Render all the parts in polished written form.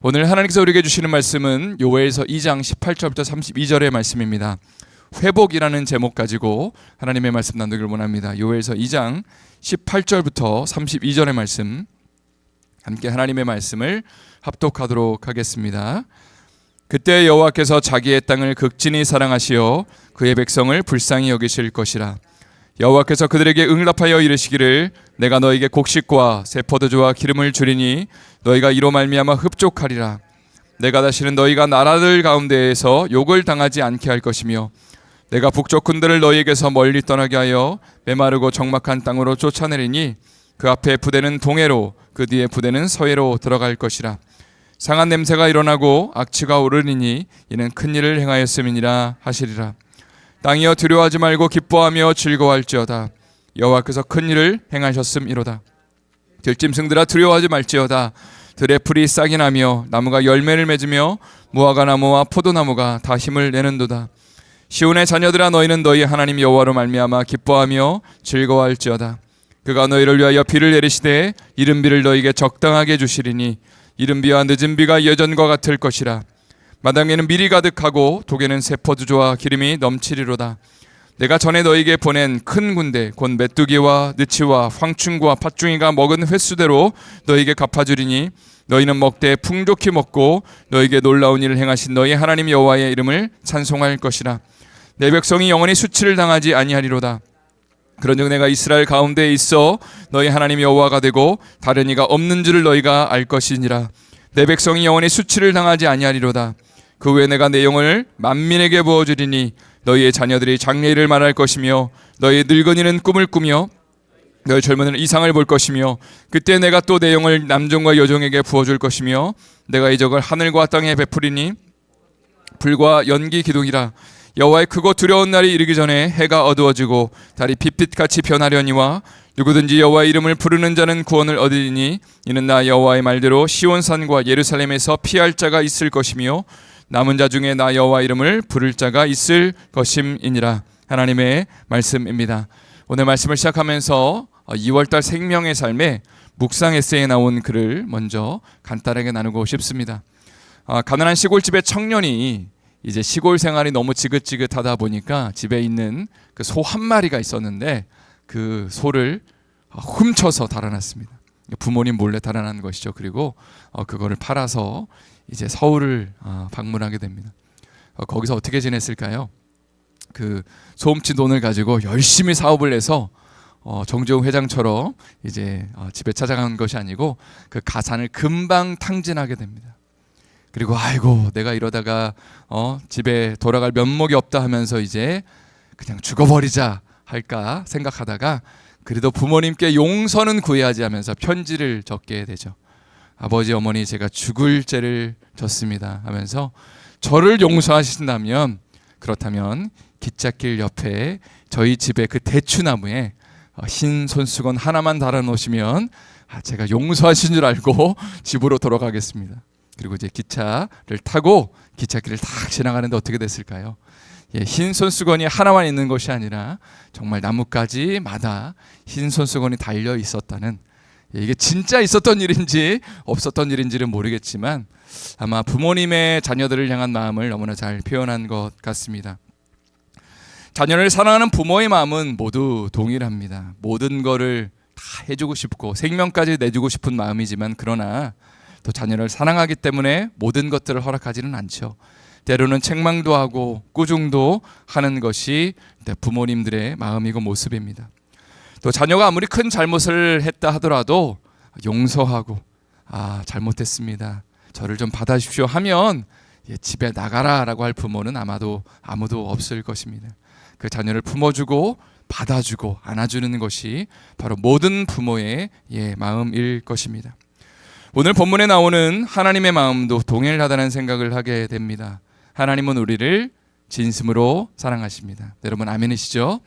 오늘 하나님께서 우리에게 주시는 말씀은 요엘서 2장 18절부터 32절의 말씀입니다. 회복이라는 제목 가지고 하나님의 말씀 나누기를 원합니다. 요엘서 2장 18절부터 32절의 말씀, 함께 하나님의 말씀을 합독하도록 하겠습니다. 그때 여호와께서 자기의 땅을 극진히 사랑하시어 그의 백성을 불쌍히 여기실 것이라. 여호와께서 그들에게 응답하여 이르시기를 내가 너에게 곡식과 새 포도주와 기름을 주리니 너희가 이로 말미암아 흡족하리라. 내가 다시는 너희가 나라들 가운데에서 욕을 당하지 않게 할 것이며 내가 북쪽 군대를 너희에게서 멀리 떠나게 하여 메마르고 적막한 땅으로 쫓아내리니 그 앞에 부대는 동해로 그 뒤에 부대는 서해로 들어갈 것이라. 상한 냄새가 일어나고 악취가 오르니니 이는 큰 일을 행하였음이니라 하시리라. 땅이여 두려워하지 말고 기뻐하며 즐거워할지어다. 여호와께서 큰 일을 행하셨음이로다. 들짐승들아 두려워하지 말지어다. 들의 풀이 싹이 나며 나무가 열매를 맺으며 무화과 나무와 포도나무가 다 힘을 내는도다. 시온의 자녀들아 너희는 너희 하나님 여호와로 말미암아 기뻐하며 즐거워할지어다. 그가 너희를 위하여 비를 내리시되 이른 비를 너희에게 적당하게 주시리니 이른 비와 늦은 비가 예전과 같을 것이라. 마당에는 밀이 가득하고 독에는 새 포도주와 기름이 넘치리로다. 내가 전에 너희에게 보낸 큰 군대 곧 메뚜기와 느치와 황충과 팥중이가 먹은 횟수대로 너희에게 갚아주리니 너희는 먹되 풍족히 먹고 너희에게 놀라운 일을 행하신 너희 하나님 여호와의 이름을 찬송할 것이라. 내 백성이 영원히 수치를 당하지 아니하리로다. 그런즉 내가 이스라엘 가운데에 있어 너희 하나님 여호와가 되고 다른 이가 없는 줄을 너희가 알 것이니라. 내 백성이 영원히 수치를 당하지 아니하리로다. 그 후에 내가 내 영을 만민에게 부어주리니 너희의 자녀들이 장래일을 말할 것이며 너희 늙은이는 꿈을 꾸며 너희 젊은이는 이상을 볼 것이며 그때 내가 또 내 영을 남종과 여종에게 부어줄 것이며 내가 이적을 하늘과 땅에 베푸리니 불과 연기 기둥이라. 여호와의 크고 두려운 날이 이르기 전에 해가 어두워지고 달이 빛빛같이 변하려니와 누구든지 여호와의 이름을 부르는 자는 구원을 얻으리니 이는 나 여호와의 말대로 시온산과 예루살렘에서 피할 자가 있을 것이며 남은 자 중에 나 여호와 이름을 부를 자가 있을 것임이니라. 하나님의 말씀입니다. 오늘 말씀을 시작하면서 2월달 생명의 삶에 묵상 에세이에 나온 글을 먼저 간단하게 나누고 싶습니다. 가난한 시골집의 청년이 이제 시골 생활이 너무 지긋지긋하다 보니까 집에 있는 그 소 한 마리가 있었는데 그 소를 훔쳐서 달아났습니다. 부모님 몰래 달아난 것이죠. 그리고 그거를 팔아서 이제 서울을 방문하게 됩니다. 거기서 어떻게 지냈을까요? 그 소훔친 돈을 가지고 열심히 사업을 해서 정재웅 회장처럼 이제 집에 찾아간 것이 아니고 그 가산을 금방 탕진하게 됩니다. 그리고 아이고 내가 이러다가 집에 돌아갈 면목이 없다 하면서 이제 그냥 죽어버리자 할까 생각하다가 그래도 부모님께 용서는 구해야지 하면서 편지를 적게 되죠. 아버지 어머니 제가 죽을 죄를 졌습니다 하면서 저를 용서하신다면 그렇다면 기찻길 옆에 저희 집에 그 대추나무에 흰 손수건 하나만 달아놓으시면 제가 용서하신 줄 알고 집으로 돌아가겠습니다. 그리고 이제 기차를 타고 기찻길을 딱 지나가는데 어떻게 됐을까요? 흰 손수건이 하나만 있는 것이 아니라 정말 나뭇가지마다 흰 손수건이 달려 있었다는, 이게 진짜 있었던 일인지 없었던 일인지는 모르겠지만 아마 부모님의 자녀들을 향한 마음을 너무나 잘 표현한 것 같습니다. 자녀를 사랑하는 부모의 마음은 모두 동일합니다. 모든 거를 다 해주고 싶고 생명까지 내주고 싶은 마음이지만 그러나 또 자녀를 사랑하기 때문에 모든 것들을 허락하지는 않죠. 때로는 책망도 하고 꾸중도 하는 것이 부모님들의 마음이고 모습입니다. 또 자녀가 아무리 큰 잘못을 했다 하더라도 용서하고 잘못했습니다, 저를 좀 받아주십시오 하면 집에 나가라 라고 할 부모는 아마도 아무도 없을 것입니다. 그 자녀를 품어주고 받아주고 안아주는 것이 바로 모든 부모의 마음일 것입니다. 오늘 본문에 나오는 하나님의 마음도 동일하다는 생각을 하게 됩니다. 하나님은 우리를 진심으로 사랑하십니다. 여러분 아멘이시죠?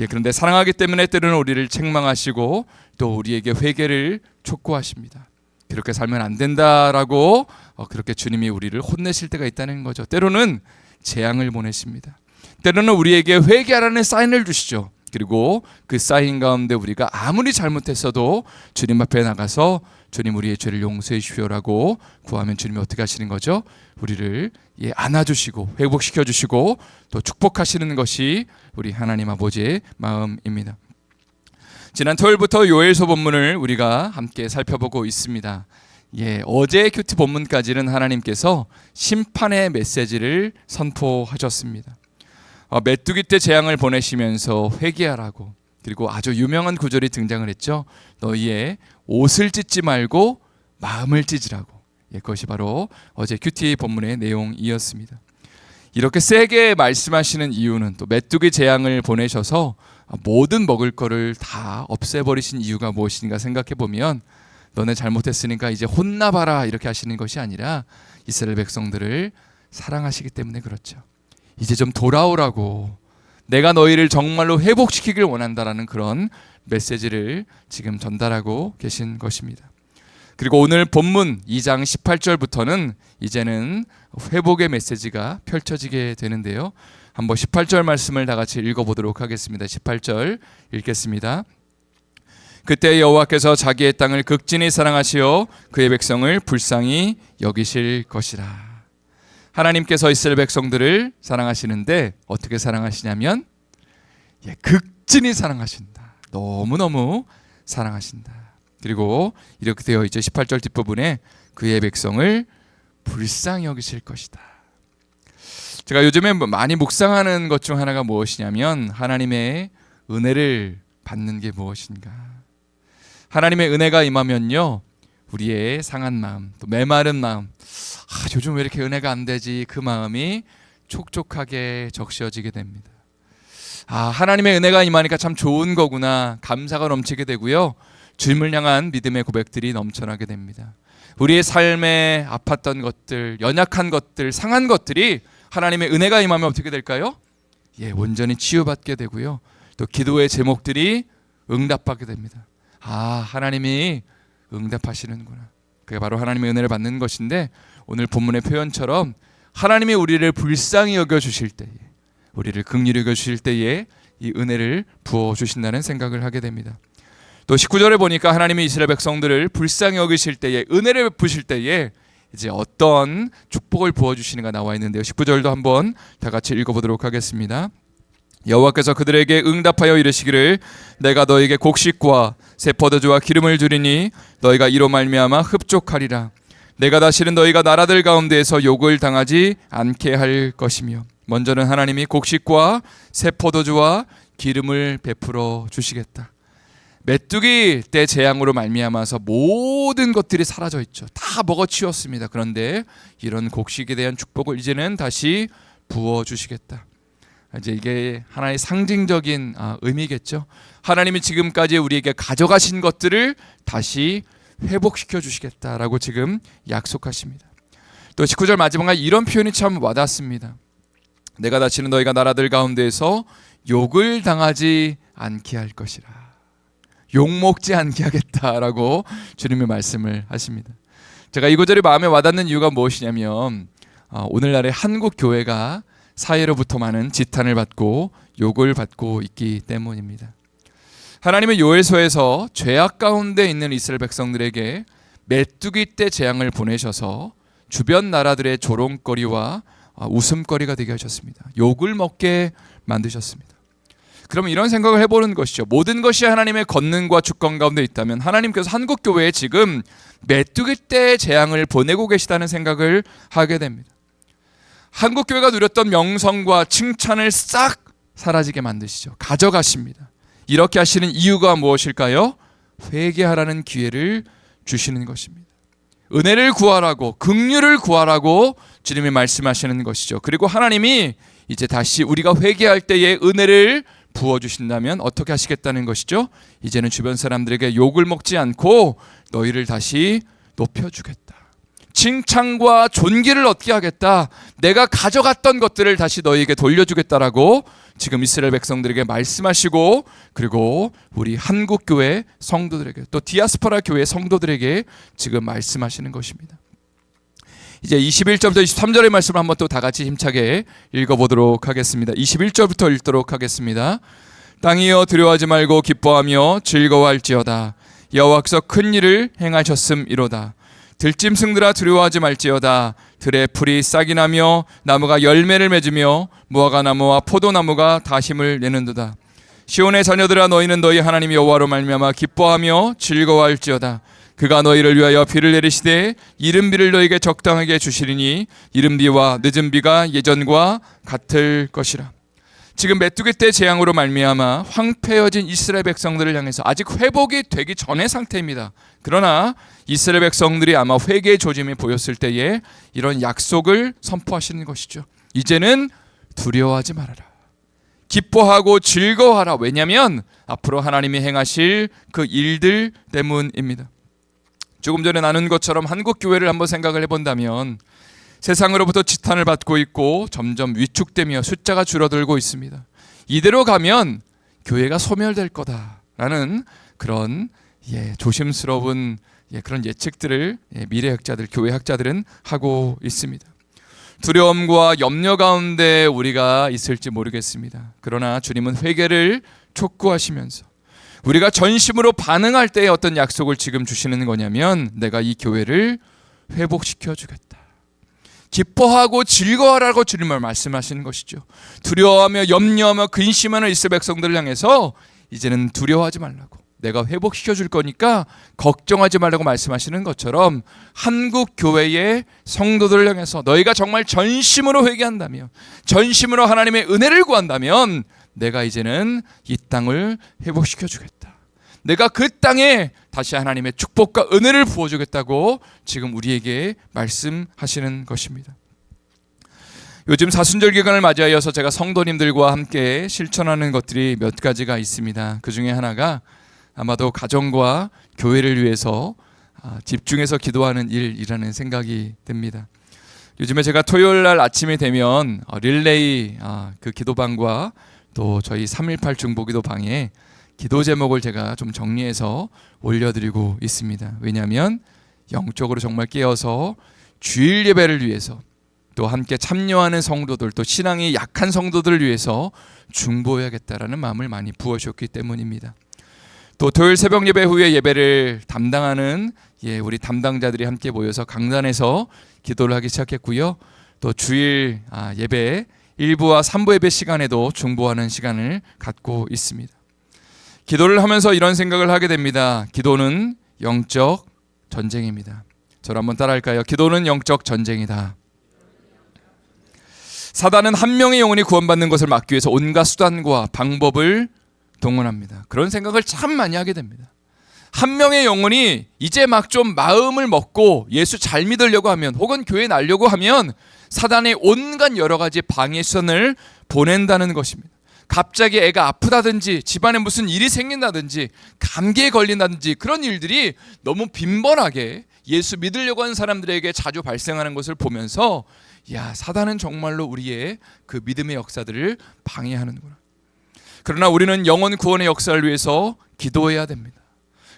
그런데 사랑하기 때문에 때로는 우리를 책망하시고 또 우리에게 회개를 촉구하십니다. 그렇게 살면 안 된다라고 그렇게 주님이 우리를 혼내실 때가 있다는 거죠. 때로는 재앙을 보내십니다. 때로는 우리에게 회개하라는 사인을 주시죠. 그리고 그 사인 가운데 우리가 아무리 잘못했어도 주님 앞에 나가서 주님 우리의 죄를 용서해 주시오라고 구하면 주님이 어떻게 하시는 거죠? 우리를 안아주시고 회복시켜 주시고 또 축복하시는 것이 우리 하나님 아버지의 마음입니다. 지난 토요일부터 요엘서 본문을 우리가 함께 살펴보고 있습니다. 어제 큐티 본문까지는 하나님께서 심판의 메시지를 선포하셨습니다. 메뚜기 때 재앙을 보내시면서 회개하라고, 그리고 아주 유명한 구절이 등장을 했죠. 너희의 옷을 찢지 말고 마음을 찢으라고. 그것이 바로 어제 큐티 본문의 내용이었습니다. 이렇게 세게 말씀하시는 이유는, 또 메뚜기 재앙을 보내셔서 모든 먹을 거를 다 없애버리신 이유가 무엇인가 생각해 보면, 너네 잘못했으니까 이제 혼나봐라 이렇게 하시는 것이 아니라 이스라엘 백성들을 사랑하시기 때문에 그렇죠. 이제 좀 돌아오라고, 내가 너희를 정말로 회복시키길 원한다라는 그런 메시지를 지금 전달하고 계신 것입니다. 그리고 오늘 본문 2장 18절부터는 이제는 회복의 메시지가 펼쳐지게 되는데요. 한번 18절 말씀을 다 같이 읽어보도록 하겠습니다. 18절 읽겠습니다. 그때 여호와께서 자기의 땅을 극진히 사랑하시어 그의 백성을 불쌍히 여기실 것이라. 하나님께서 이스라엘 백성들을 사랑하시는데 어떻게 사랑하시냐면 극진히 사랑하신다. 너무너무 사랑하신다. 그리고 이렇게 되어 있죠. 18절 뒷부분에 그의 백성을 불쌍히 여기실 것이다. 제가 요즘에 많이 묵상하는 것 중 하나가 무엇이냐면, 하나님의 은혜를 받는 게 무엇인가. 하나님의 은혜가 임하면요, 우리의 상한 마음, 또 메마른 마음, 요즘 왜 이렇게 은혜가 안 되지, 그 마음이 촉촉하게 적셔지게 됩니다. 하나님의 은혜가 임하니까 참 좋은 거구나, 감사가 넘치게 되고요, 주님을 향한 믿음의 고백들이 넘쳐나게 됩니다. 우리의 삶에 아팠던 것들, 연약한 것들, 상한 것들이 하나님의 은혜가 임하면 어떻게 될까요? 온전히 치유받게 되고요, 또 기도의 제목들이 응답받게 됩니다. 하나님이 응답하시는구나. 그게 바로 하나님의 은혜를 받는 것인데, 오늘 본문의 표현처럼 하나님이 우리를 불쌍히 여겨주실 때에, 우리를 긍휼히 여겨주실 때에 이 은혜를 부어주신다는 생각을 하게 됩니다. 또 19절에 보니까 하나님이 이스라엘 백성들을 불쌍히 여기실 때에, 은혜를 베푸실 때에 이제 어떤 축복을 부어주시는가 나와 있는데요. 19절도 한번 다 같이 읽어보도록 하겠습니다. 여호와께서 그들에게 응답하여 이르시기를 내가 너에게 곡식과 새 포도주와 기름을 주리니 너희가 이로 말미암아 흡족하리라. 내가 다시는 너희가 나라들 가운데에서 욕을 당하지 않게 할 것이며. 먼저는 하나님이 곡식과 새 포도주와 기름을 베풀어 주시겠다. 메뚜기 때 재앙으로 말미암아서 모든 것들이 사라져 있죠. 다 먹어치웠습니다. 그런데 이런 곡식에 대한 축복을 이제는 다시 부어주시겠다. 이제 이게 하나의 상징적인 의미겠죠. 하나님이 지금까지 우리에게 가져가신 것들을 다시 회복시켜 주시겠다라고 지금 약속하십니다. 또 19절 마지막에 이런 표현이 참 와닿습니다. 내가 다시는 너희가 나라들 가운데에서 욕을 당하지 않게 할 것이라. 욕먹지 않게 하겠다라고 주님이 말씀을 하십니다. 제가 이 구절이 마음에 와닿는 이유가 무엇이냐면, 오늘날의 한국 교회가 사회로부터 많은 지탄을 받고 욕을 받고 있기 때문입니다. 하나님의 요엘서에서 죄악 가운데 있는 이스라엘 백성들에게 메뚜기 때 재앙을 보내셔서 주변 나라들의 조롱거리와 웃음거리가 되게 하셨습니다. 욕을 먹게 만드셨습니다. 그러면 이런 생각을 해보는 것이죠. 모든 것이 하나님의 권능과 주권 가운데 있다면 하나님께서 한국 교회에 지금 메뚜기 때 재앙을 보내고 계시다는 생각을 하게 됩니다. 한국 교회가 누렸던 명성과 칭찬을 싹 사라지게 만드시죠. 가져가십니다. 이렇게 하시는 이유가 무엇일까요? 회개하라는 기회를 주시는 것입니다. 은혜를 구하라고, 긍휼을 구하라고 주님이 말씀하시는 것이죠. 그리고 하나님이 이제 다시 우리가 회개할 때에 은혜를 부어주신다면 어떻게 하시겠다는 것이죠? 이제는 주변 사람들에게 욕을 먹지 않고 너희를 다시 높여주겠다. 칭찬과 존귀를 얻게 하겠다. 내가 가져갔던 것들을 다시 너희에게 돌려주겠다라고 지금 이스라엘 백성들에게 말씀하시고, 그리고 우리 한국교회 성도들에게, 또 디아스포라 교회 성도들에게 지금 말씀하시는 것입니다. 이제 21절부터 23절의 말씀을 한번 또 다 같이 힘차게 읽어보도록 하겠습니다. 21절부터 읽도록 하겠습니다. 땅이여 두려워하지 말고 기뻐하며 즐거워할지어다. 여호와께서 큰 일을 행하셨음이로다. 들짐승들아 두려워하지 말지어다. 들의 풀이 싹이 나며 나무가 열매를 맺으며 무화과 나무와 포도나무가 다 힘을 내는도다. 시온의 자녀들아 너희는 너희 하나님 여호와로 말미암아 기뻐하며 즐거워할지어다. 그가 너희를 위하여 비를 내리시되 이른 비를 너희에게 적당하게 주시리니 이른 비와 늦은 비가 예전과 같을 것이라. 지금 메뚜기 때 재앙으로 말미암아 황폐해진 이스라엘 백성들을 향해서 아직 회복이 되기 전의 상태입니다. 그러나 이스라엘 백성들이 아마 회개의 조짐이 보였을 때에 이런 약속을 선포하시는 것이죠. 이제는 두려워하지 말아라. 기뻐하고 즐거워하라. 왜냐하면 앞으로 하나님이 행하실 그 일들 때문입니다. 조금 전에 나눈 것처럼 한국 교회를 한번 생각을 해본다면 세상으로부터 지탄을 받고 있고 점점 위축되며 숫자가 줄어들고 있습니다. 이대로 가면 교회가 소멸될 거다라는 그런 조심스러운 그런 예측들을 미래학자들, 교회학자들은 하고 있습니다. 두려움과 염려 가운데 우리가 있을지 모르겠습니다. 그러나 주님은 회개를 촉구하시면서 우리가 전심으로 반응할 때에 어떤 약속을 지금 주시는 거냐면 내가 이 교회를 회복시켜 주겠다. 기뻐하고 즐거워하라고 주님을 말씀하시는 것이죠. 두려워하며 염려하며 근심하는 이스라엘 백성들을 향해서 이제는 두려워하지 말라고, 내가 회복시켜 줄 거니까 걱정하지 말라고 말씀하시는 것처럼 한국 교회의 성도들을 향해서 너희가 정말 전심으로 회개한다면, 전심으로 하나님의 은혜를 구한다면 내가 이제는 이 땅을 회복시켜 주겠다. 내가 그 땅에 다시 하나님의 축복과 은혜를 부어주겠다고 지금 우리에게 말씀하시는 것입니다. 요즘 사순절 기간을 맞이하여서 제가 성도님들과 함께 실천하는 것들이 몇 가지가 있습니다. 그 중에 하나가 아마도 가정과 교회를 위해서 집중해서 기도하는 일이라는 생각이 듭니다. 요즘에 제가 토요일 날 아침이 되면 릴레이 그 기도방과 또 저희 318 중보기도 방에 기도 제목을 제가 좀 정리해서 올려드리고 있습니다. 왜냐하면 영적으로 정말 깨어서 주일 예배를 위해서 또 함께 참여하는 성도들, 또 신앙이 약한 성도들을 위해서 중보해야겠다라는 마음을 많이 부어주셨기 때문입니다. 또 토요일 새벽 예배 후에 예배를 담당하는 우리 담당자들이 함께 모여서 강단에서 기도를 하기 시작했고요. 또 주일 예배 1부와 3부 예배 시간에도 중보하는 시간을 갖고 있습니다. 기도를 하면서 이런 생각을 하게 됩니다. 기도는 영적 전쟁입니다. 저를 한번 따라할까요? 기도는 영적 전쟁이다. 사단은 한 명의 영혼이 구원받는 것을 막기 위해서 온갖 수단과 방법을 동원합니다. 그런 생각을 참 많이 하게 됩니다. 한 명의 영혼이 이제 막 좀 마음을 먹고 예수 잘 믿으려고 하면, 혹은 교회 나려고 하면 사단의 온갖 여러 가지 방해 수단을 보낸다는 것입니다. 갑자기 애가 아프다든지 집안에 무슨 일이 생긴다든지 감기에 걸린다든지 그런 일들이 너무 빈번하게 예수 믿으려고 하는 사람들에게 자주 발생하는 것을 보면서 사단은 정말로 우리의 그 믿음의 역사들을 방해하는구나. 그러나 우리는 영혼 구원의 역사를 위해서 기도해야 됩니다.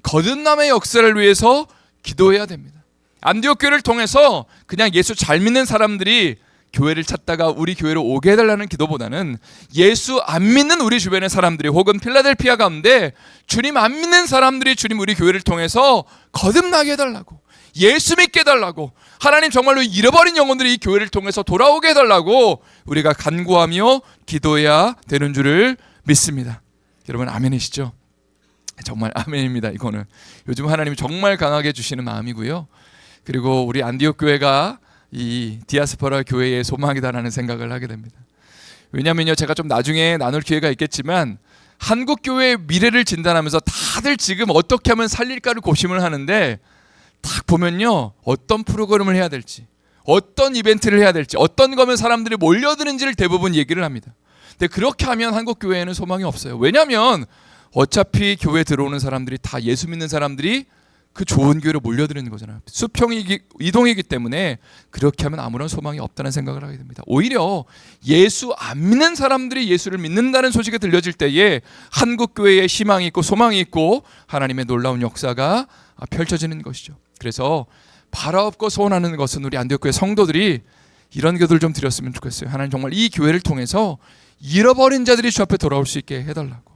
거듭남의 역사를 위해서 기도해야 됩니다. 안디옥 교회를 통해서 그냥 예수 잘 믿는 사람들이 교회를 찾다가 우리 교회로 오게 해달라는 기도보다는 예수 안 믿는 우리 주변의 사람들이, 혹은 필라델피아 가운데 주님 안 믿는 사람들이 주님 우리 교회를 통해서 거듭나게 해달라고, 예수 믿게 해달라고, 하나님 정말로 잃어버린 영혼들이 이 교회를 통해서 돌아오게 해달라고 우리가 간구하며 기도해야 되는 줄을 믿습니다. 여러분 아멘이시죠? 정말 아멘입니다. 이거는 요즘 하나님이 정말 강하게 주시는 마음이고요. 그리고 우리 안디옥 교회가 이 디아스포라 교회의 소망이다라는 생각을 하게 됩니다. 왜냐면요, 제가 좀 나중에 나눌 기회가 있겠지만 한국 교회의 미래를 진단하면서 다들 지금 어떻게 하면 살릴까를 고심을 하는데, 딱 보면요, 어떤 프로그램을 해야 될지, 어떤 이벤트를 해야 될지, 어떤 거면 사람들이 몰려드는지를 대부분 얘기를 합니다. 근데 그렇게 하면 한국 교회에는 소망이 없어요. 왜냐하면 어차피 교회 들어오는 사람들이 다 예수 믿는 사람들이 그 좋은 교회로 몰려드는 거잖아요. 수평이 이동이기 때문에 그렇게 하면 아무런 소망이 없다는 생각을 하게 됩니다. 오히려 예수 안 믿는 사람들이 예수를 믿는다는 소식이 들려질 때에 한국 교회에 희망이 있고 소망이 있고 하나님의 놀라운 역사가 펼쳐지는 것이죠. 그래서 바라옵고 소원하는 것은 우리 안디옥 교회 성도들이 이런 기도를 좀 드렸으면 좋겠어요. 하나님 정말 이 교회를 통해서 잃어버린 자들이 주 앞에 돌아올 수 있게 해달라고.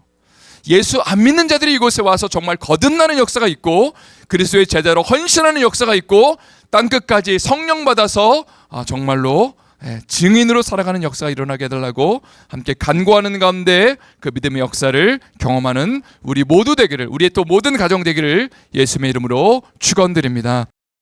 예수 안 믿는 자들이 이곳에 와서 정말 거듭나는 역사가 있고 그리스도의 제자로 헌신하는 역사가 있고 땅끝까지 성령 받아서 정말로 증인으로 살아가는 역사가 일어나게 해달라고 함께 간구하는 가운데 그 믿음의 역사를 경험하는 우리 모두 되기를, 우리의 또 모든 가정 되기를 예수님의 이름으로 축원드립니다.